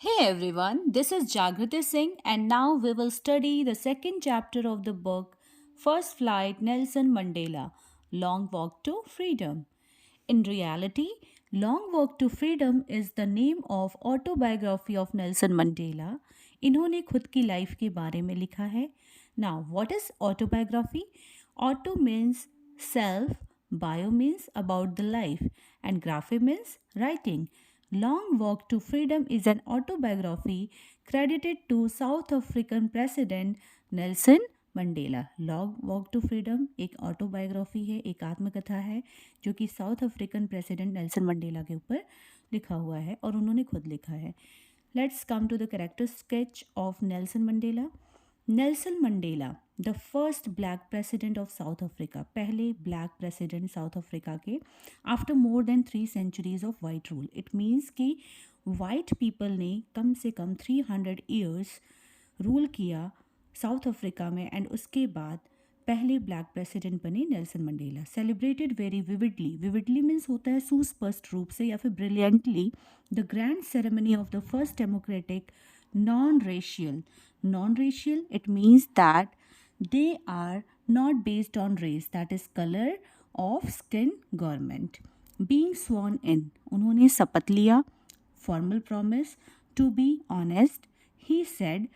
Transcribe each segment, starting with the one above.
Hey everyone, this is Jagriti Singh, and now we will study the second chapter of the book First Flight Nelson Mandela Long Walk to Freedom. In reality, Long Walk to Freedom is the name of autobiography of Nelson Mandela. इन्होंने खुद की life के बारे में लिखा है. Now, what is autobiography? Auto means self, bio means about the life, and graphy means writing. Long Walk to Freedom is an autobiography credited to South African President Nelson Mandela. Long walk to freedom एक autobiography है, एक आत्मकथा है जो कि South African president Nelson Mandela के ऊपर लिखा हुआ है और उन्होंने खुद लिखा है. Let's come to the character sketch of Nelson Mandela. Nelson Mandela the first black president of South Africa, पहले ब्लैक प्रेसिडेंट साउथ अफ्रीका के after more than 3 centuries of white rule. It means कि white people ने कम से कम 300 years rule किया South Africa में and उसके बाद पहले ब्लैक प्रेसिडेंट बने Nelson Mandela. Celebrated very vividly, vividly means होता है सुस्पष्ट रूप से या फिर brilliantly, the grand ceremony of the first democratic non-racial. Non-racial, it means that they are not based on race, that is color of skin government. Being sworn in, उन्होंने शपथ लिया. Formal promise to be honest, he said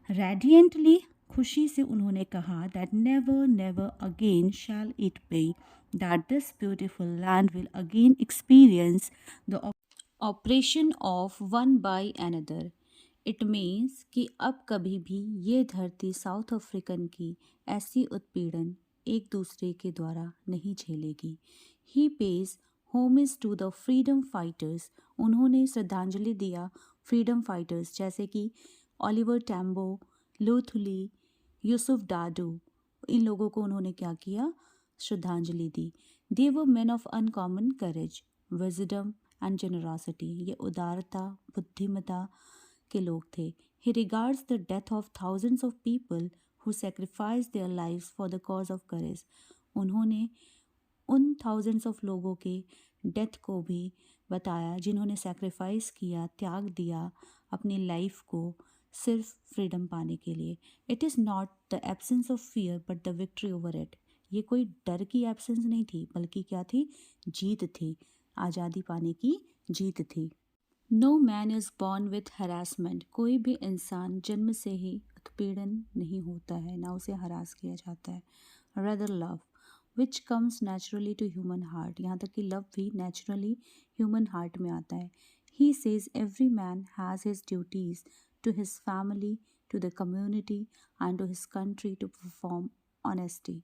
radiantly, खुशी से उन्होंने कहा that never never again shall it be that this beautiful land will again experience the oppression of one by another. It means कि अब कभी भी ये धरती साउथ अफ्रीकन की ऐसी उत्पीड़न एक दूसरे के द्वारा नहीं झेलेगी. He pays homage to the freedom fighters, उन्होंने श्रद्धांजलि दिया फ्रीडम फाइटर्स जैसे कि Oliver Tambo, Luthuli, Yusuf Dadoo, इन लोगों को उन्होंने क्या किया, श्रद्धांजलि दी. They were man of uncommon courage, wisdom and generosity, ये उदारता, बुद्धिमता के लोग थे. He regards the death of thousands of people who sacrifice their lives for the cause of courage, उन्होंने उन थाउजेंड्स ऑफ लोगों के डेथ को भी बताया जिन्होंने सेक्रीफाइस किया, त्याग दिया अपनी लाइफ को सिर्फ फ्रीडम पाने के लिए. It is not the absence of fear but the victory over it, ये कोई डर की एब्सेंस नहीं थी बल्कि क्या थी, जीत थी, आज़ादी पाने की जीत थी. No man is born with harassment, कोई भी इंसान जन्म से ही उत्पीड़न नहीं होता है, ना उसे हरास किया जाता है. Rather love which comes naturally to human heart, यहाँ तक कि लव भी नेचुरली ह्यूमन हार्ट में आता है. He says every man has his duties to his family, to the community and to his country to perform honesty.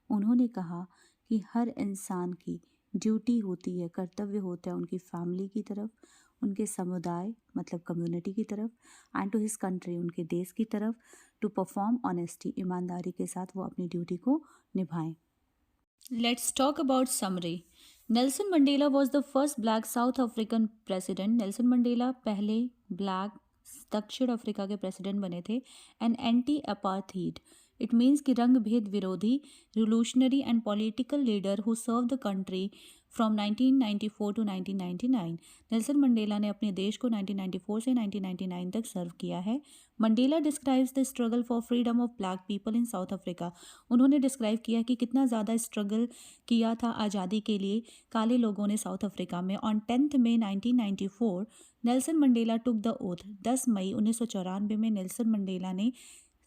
उन्होंने कहा कि हर इंसान की ड्यूटी होती है, कर्तव्य होता है उनकी फैमिली की तरफ, उनके समुदाय मतलब कम्युनिटी की तरफ, एंड टू हिज कंट्री, उनके देश की तरफ, टू परफॉर्म ऑनेस्टी, ईमानदारी के साथ वो अपनी ड्यूटी को निभाएं. Let's talk about summary. Nelson Mandela was the first black South African president. Nelson Mandela पहले ब्लैक दक्षिण अफ्रीका के प्रेसिडेंट बने थे. An anti apartheid, it means कि रंग भेद विरोधी, revolutionary and political leader who served the country from 1994 to 1999. नेल्सन मंडेला ने अपने देश को 1994 से 1999 तक सर्व किया है. Mandela describes the struggle for freedom of black people in south Africa. उन्होंने डिस्क्राइब किया कि कितना ज़्यादा स्ट्रगल किया था आज़ादी के लिए काले लोगों ने साउथ अफ्रीका में. On 10 May 1994 Nelson Mandela took the oath. 10 मई 1994 में नेल्सन मंडेला ने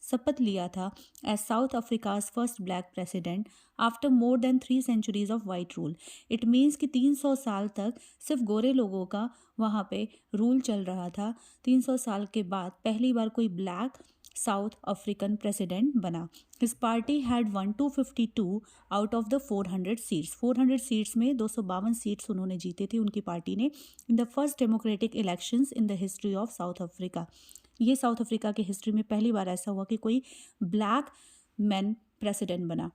शपथ लिया था as South Africa's first black president after more than 3 centuries of white rule. It means कि 300 साल तक सिर्फ गोरे लोगों का वहाँ पे रूल चल रहा था. 300 साल के बाद पहली बार कोई ब्लैक साउथ अफ्रीकन प्रेसिडेंट बना. His party had one 252 out of the 400 seats. 400 seats में 252 सीट्स उन्होंने जीते थे उनकी पार्टी ने in the first democratic elections in the history of South Africa. ये साउथ अफ्रीका की हिस्ट्री में पहली बार ऐसा हुआ कि कोई ब्लैक मैन प्रेसिडेंट बना.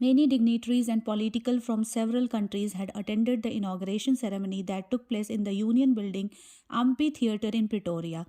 Many dignitaries and political from several countries had attended the inauguration ceremony that took place in the Union Building Amphitheatre in Pretoria.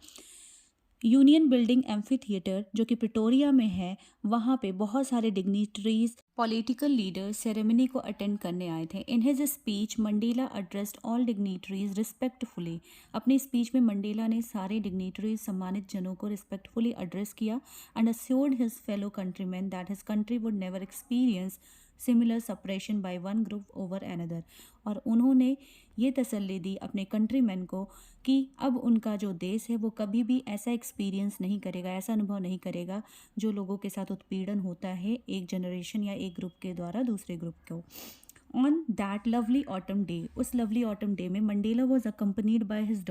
Union building amphitheatre जो कि प्रिटोरिया में है, वहाँ पे बहुत सारे डिग्निटरीज, पॉलिटिकल लीडर्स सेरेमनी को attend करने आए थे। In his speech Mandela addressed all dignitaries respectfully. अपनी स्पीच में मंडेला ने सारे डिग्निटरीज, सम्मानित जनों को रिस्पेक्टफुली एड्रेस किया and assured his fellow countryman that his country would never experience similar separation by one group over another. और उन्होंने ये तसल्ली दी अपने कंट्रीमैन को कि अब उनका जो देश है वो कभी भी ऐसा एक्सपीरियंस नहीं करेगा, ऐसा अनुभव नहीं करेगा जो लोगों के साथ उत्पीड़न होता है एक जनरेशन या एक ग्रुप के द्वारा दूसरे ग्रुप को। On that lovely autumn day, उस लवली ऑटम डे में Mandela was accompanied by his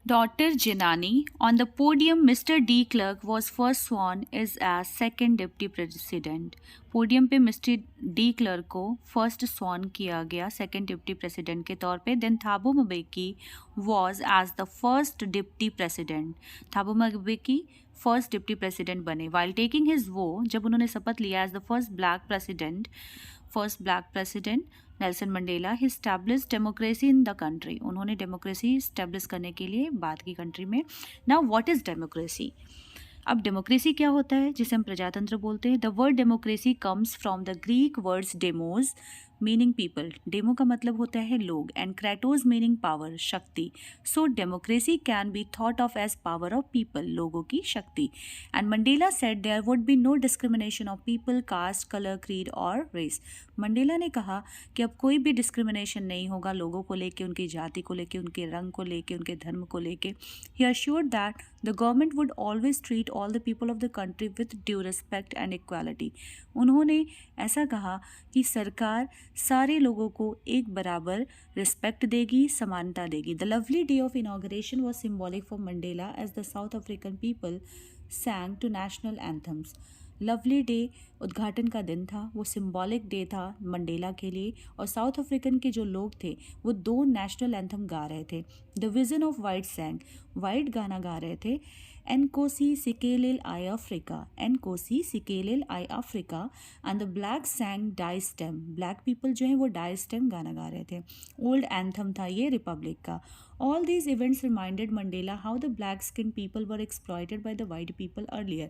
daughter Janani. On the podium, Mr. D. Clerk was first sworn as second deputy president. Podium पे mister de Klerk को first sworn किया गया second deputy president के तौर पे। Then Thabo mbeki was as the first deputy president. Thabo mbeki first deputy president बने। While taking his vow, जब उन्होंने शपथ लिया as the first black president Nelson Mandela, he establish democracy in the country. उन्होंने democracy establish करने के लिए बात की कंट्री में। Now what is democracy? अब डेमोक्रेसी क्या होता है, जिसे हम प्रजातंत्र बोलते हैं? The word democracy comes from the Greek words demos meaning people. Demo का मतलब होता है लोग एंड क्रेटोज मीनिंग पावर, शक्ति। So democracy can be thought of as power of people, लोगों की शक्ति। And Mandela said there would be no discrimination of people, caste, colour, creed और रेस। मंडेला ने कहा कि अब कोई भी डिस्क्रिमिनेशन नहीं होगा लोगों को लेके, उनकी जाति को लेके, उनके रंग को लेके, उनके धर्म को लेके। ही assured that the government would always treat all the people of the country with due respect and equality. उन्होंने ऐसा कहा कि सरकार सारे लोगों को एक बराबर रिस्पेक्ट देगी, समानता देगी। The lovely day of inauguration was symbolic for Mandela as the South African people sang two national anthems. Lovely day उद्घाटन का दिन था, वो सिंबॉलिक डे था मंडेला के लिए, और साउथ अफ्रीकन के जो लोग थे वो दो नेशनल एंथम गा रहे थे। The vision of white sang, white गाना गा रहे थे। Nkosi Sikelel i Afrika, Nkosi Sikelel i Afrika, and the black sang Die Stem, black people जो है वो डाई स्टेम गाना गा रहे थे। ओल्ड एंथम था ये रिपब्लिक का। All these events reminded Mandela how the black-skinned people were exploited by the white people earlier.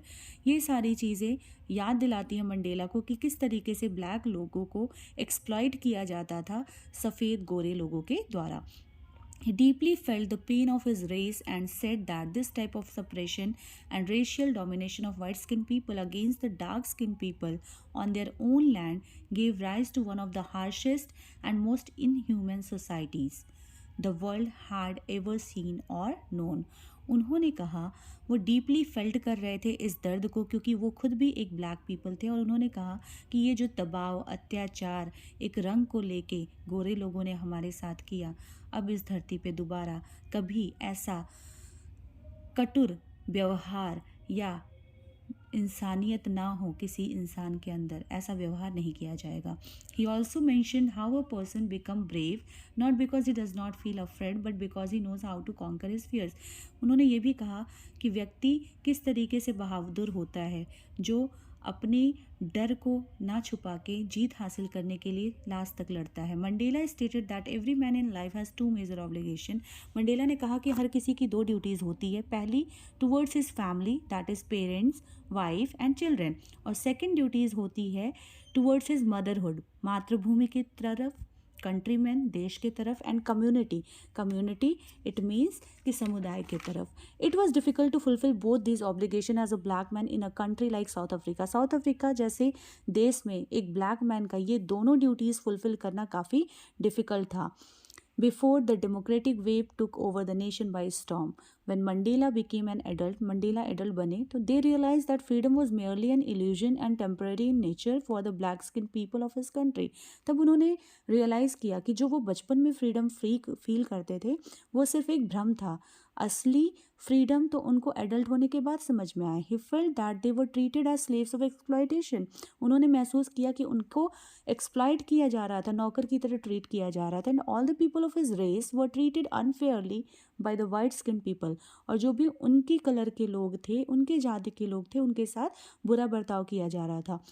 ये सारी चीज़ें याद दिलाती हैं मंडेला को कि किस तरीके से ब्लैक लोगों को एक्सप्लॉइट किया जाता था सफ़ेद गोरे लोगों के द्वारा। He deeply felt the pain of his race and said that this type of suppression and racial domination of white-skinned people against the dark-skinned people on their own land gave rise to one of the harshest and most inhuman societies the world had ever seen और known. उन्होंने कहा वो deeply felt कर रहे थे इस दर्द को, क्योंकि वो खुद भी एक ब्लैक पीपल थे, और उन्होंने कहा कि ये जो दबाव, अत्याचार एक रंग को लेके गोरे लोगों ने हमारे साथ किया, अब इस धरती पे दोबारा कभी ऐसा कटुर व्यवहार या इंसानियत ना हो किसी इंसान के अंदर, ऐसा व्यवहार नहीं किया जाएगा। He also mention how a person become brave not because he does not feel afraid but because he knows how to conquer his fears. उन्होंने ये भी कहा कि व्यक्ति किस तरीके से बहादुर होता है जो अपने डर को ना छुपा के जीत हासिल करने के लिए लास्ट तक लड़ता है। Mandela stated that every man in life has two major obligation. Mandela ने कहा कि हर किसी की दो ड्यूटीज़ होती है, पहली towards his family that is parents, wife and children, और सेकेंड ड्यूटीज़ होती है टुवर्ड्स हिज मदरहुड, मातृभूमि की तरफ, कंट्रीमैन देश की तरफ, एंड कम्युनिटी इट मीन्स कि समुदाय की तरफ। It was difficult to fulfil both this obligation as a black man in a country like South Africa. South Africa जैसे देश में एक ब्लैक मैन का ये दोनों ड्यूटीज़ फुलफिल करना काफ़ी डिफ़िकल्ट था। Before the democratic wave took over the nation by storm, when Mandela became an adult, Mandela adult बने, तो they realized that freedom was merely an illusion and temporary in nature for the black-skinned people of his country. तब उन्होंने realize किया कि जो वो बचपन में freedom free feel करते थे वो सिर्फ एक भ्रम था, असली फ्रीडम तो उनको एडल्ट होने के बाद समझ में आया। He felt that they were treated as slaves of exploitation. उन्होंने महसूस किया कि उनको एक्सप्लॉइट किया जा रहा था, नौकर की तरह ट्रीट किया जा रहा था। And all the people of his race were treated unfairly by the white skin people, और जो भी उनकी कलर के लोग थे, उनके जाति के लोग थे, उनके साथ बुरा बर्ताव किया जा रहा था।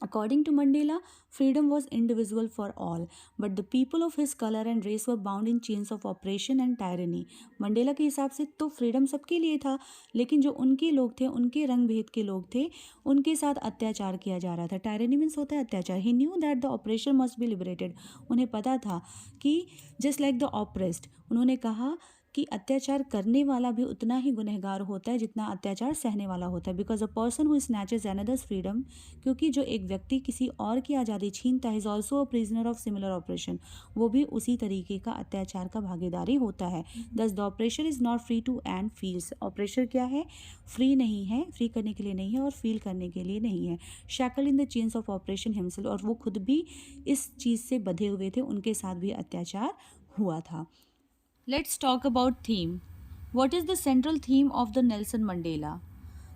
According to Mandela, freedom was indivisible for all, but the people of his color and race were bound in chains of oppression and tyranny. Mandela के हिसाब से तो फ्रीडम सबके लिए था, लेकिन जो उनके लोग थे, उनके रंग भेद के लोग थे, उनके साथ अत्याचार किया जा रहा था. टायरनी मीन्स होता है अत्याचार. He knew that the oppression must be liberated. उन्हें पता था कि जस्ट लाइक द ऑप्रेस्ड, उन्होंने कहा कि अत्याचार करने वाला भी उतना ही गुनहगार होता है जितना अत्याचार सहने वाला होता है. Because a person who snatches another's freedom, क्योंकि जो एक व्यक्ति किसी और की आज़ादी छीनता है, is also a prisoner of similar operation. वो भी उसी तरीके का अत्याचार का भागीदारी होता है. Thus the oppression is not free to and feels. Oppression क्या है? फ्री नहीं है, फ्री करने के लिए नहीं है और फील करने के लिए नहीं है. Shackle in the chains of operation himself, और वो खुद भी इस चीज़ से बंधे हुए थे, उनके साथ भी अत्याचार हुआ था. Let's talk about theme. What is the central theme of the Nelson Mandela?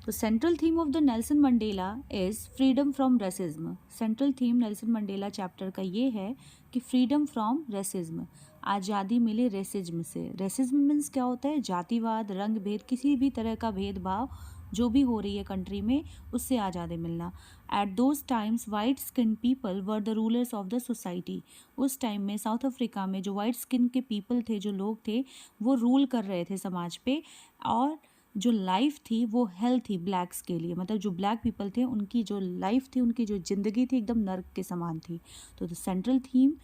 The central theme of the Nelson Mandela is freedom from racism. Central theme Nelson Mandela chapter का ये है कि freedom from racism, आज़ादी मिले racism से. Racism means क्या होता है? जातिवाद, रंग भेद, किसी भी तरह का भेदभाव जो भी हो रही है कंट्री में, उससे आज़ादी मिलना. At those times white skin people were the rulers of the society. उस टाइम में साउथ अफ्रीका में जो वाइट स्किन के पीपल थे, जो लोग थे, वो रूल कर रहे थे समाज पे. और जो लाइफ थी वो हेल थी ब्लैक्स के लिए. मतलब जो ब्लैक पीपल थे, उनकी जो लाइफ थी, उनकी जो ज़िंदगी थी, एकदम नर्क के समान थी. तो the central theme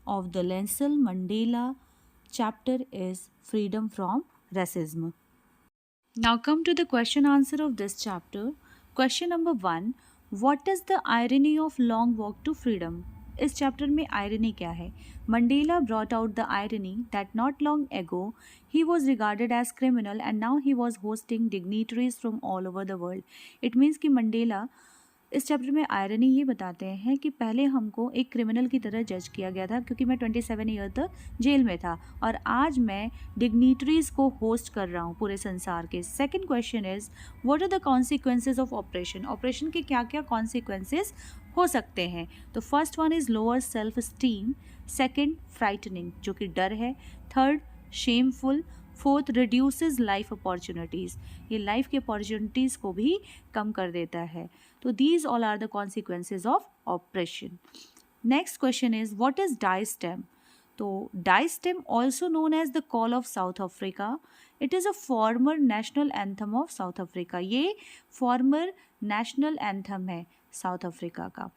of the Nelson Mandela chapter is freedom from racism. Now come to the question answer of this chapter. Question number 1. What is the irony of long walk to freedom? इस chapter में irony क्या है? Mandela brought out the irony that not long ago he was regarded as criminal and now he was hosting dignitaries from all over the world. It means कि Mandela इस chapter में irony ये बताते हैं कि पहले हमको एक क्रिमिनल की तरह जज किया गया था क्योंकि मैं 27 ईयर तक जेल में था, और आज मैं डिग्निटरीज को होस्ट कर रहा हूँ पूरे संसार के. Second question is what are the consequences of oppression? Oppression के क्या क्या कॉन्सिक्वेंसेज हो सकते हैं? तो first one is lower self esteem, second frightening जो कि डर है, third shameful, fourth reduces life opportunities, ये लाइफ की अपॉर्चुनिटीज़ को भी कम कर देता है. तो these all are the consequences of oppression. Next question is what is Die-Stem? तो Die-Stem also known as the Call of South Africa. It is a former national anthem of South Africa. ये former national anthem है South Africa का.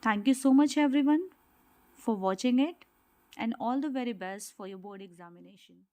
Thank you so much everyone for watching it and all the very best for your board examination.